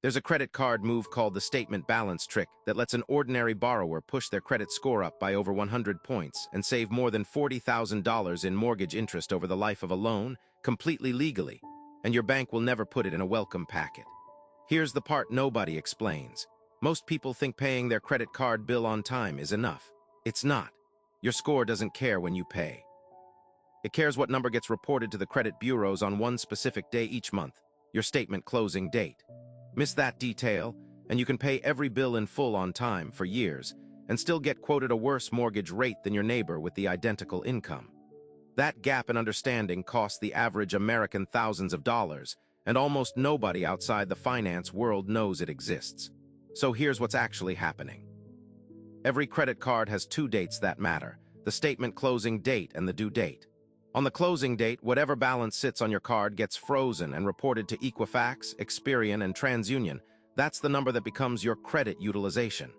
There's a credit card move called the statement balance trick that lets an ordinary borrower push their credit score up by over 100 points and save more than $40,000 in mortgage interest over the life of a loan, completely legally, and your bank will never put it in a welcome packet. Here's the part nobody explains. Most people think paying their credit card bill on time is enough. It's not. Your score doesn't care when you pay. It cares what number gets reported to the credit bureaus on one specific day each month, your statement closing date. Miss that detail, and you can pay every bill in full on time for years and still get quoted a worse mortgage rate than your neighbor with the identical income. That gap in understanding costs the average American thousands of dollars, and almost nobody outside the finance world knows it exists. So here's what's actually happening. Every credit card has two dates that matter, the statement closing date and the due date. On the closing date, whatever balance sits on your card gets frozen and reported to Equifax, Experian, and TransUnion. That's the number that becomes your credit utilization.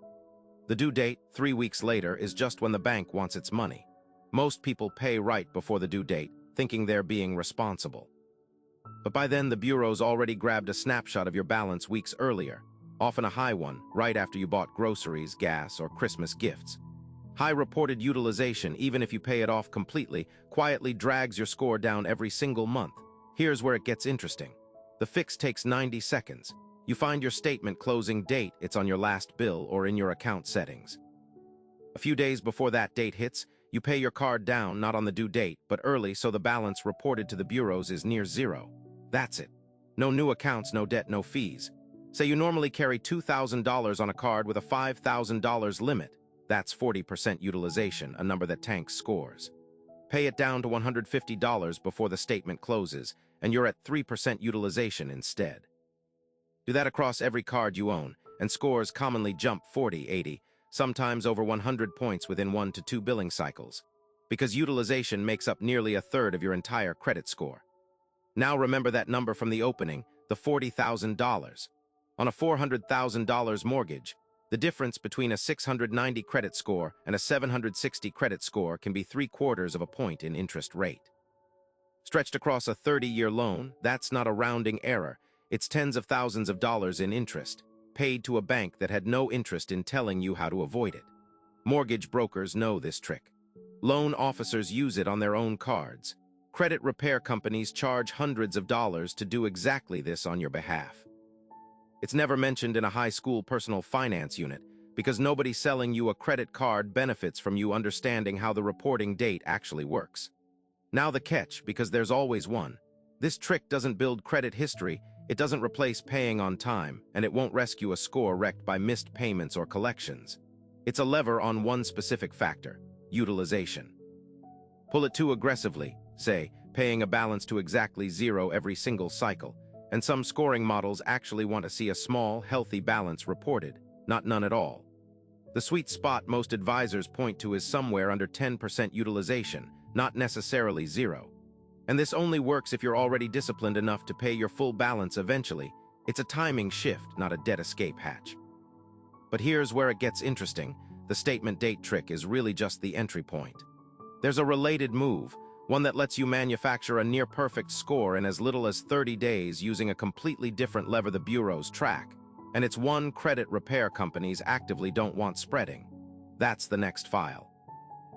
The due date, 3 weeks later, is just when the bank wants its money. Most people pay right before the due date, thinking they're being responsible. But by then, the bureau's already grabbed a snapshot of your balance weeks earlier, often a high one, right after you bought groceries, gas, or Christmas gifts. High reported utilization, even if you pay it off completely, quietly drags your score down every single month. Here's where it gets interesting. The fix takes 90 seconds. You find your statement closing date, it's on your last bill or in your account settings. A few days before that date hits, you pay your card down, not on the due date, but early, so the balance reported to the bureaus is near zero. That's it. No new accounts, no debt, no fees. Say you normally carry $2,000 on a card with a $5,000 limit. That's 40% utilization, a number that tanks scores. Pay it down to $150 before the statement closes, and you're at 3% utilization instead. Do that across every card you own, and scores commonly jump 40, 80, sometimes over 100 points within 1 to 2 billing cycles, because utilization makes up nearly a third of your entire credit score. Now remember that number from the opening, the $40,000. On a $400,000 mortgage, the difference between a 690 credit score and a 760 credit score can be 3/4 of a point in interest rate. Stretched across a 30-year loan, that's not a rounding error. It's tens of thousands of dollars in interest, paid to a bank that had no interest in telling you how to avoid it. Mortgage brokers know this trick. Loan officers use it on their own cards. Credit repair companies charge hundreds of dollars to do exactly this on your behalf. It's never mentioned in a high school personal finance unit because nobody selling you a credit card benefits from you understanding how the reporting date actually works. Now the catch, because there's always one. This trick doesn't build credit history, it doesn't replace paying on time, and it won't rescue a score wrecked by missed payments or collections. It's a lever on one specific factor, utilization. Pull it too aggressively, say, paying a balance to exactly zero every single cycle, and some scoring models actually want to see a small, healthy balance reported, not none at all. The sweet spot most advisors point to is somewhere under 10% utilization, not necessarily zero. And this only works if you're already disciplined enough to pay your full balance eventually. It's a timing shift, not a debt escape hatch. But here's where it gets interesting. The statement date trick is really just the entry point. There's a related move, one that lets you manufacture a near-perfect score in as little as 30 days using a completely different lever the bureaus track. And it's one credit repair companies actively don't want spreading. That's the next file.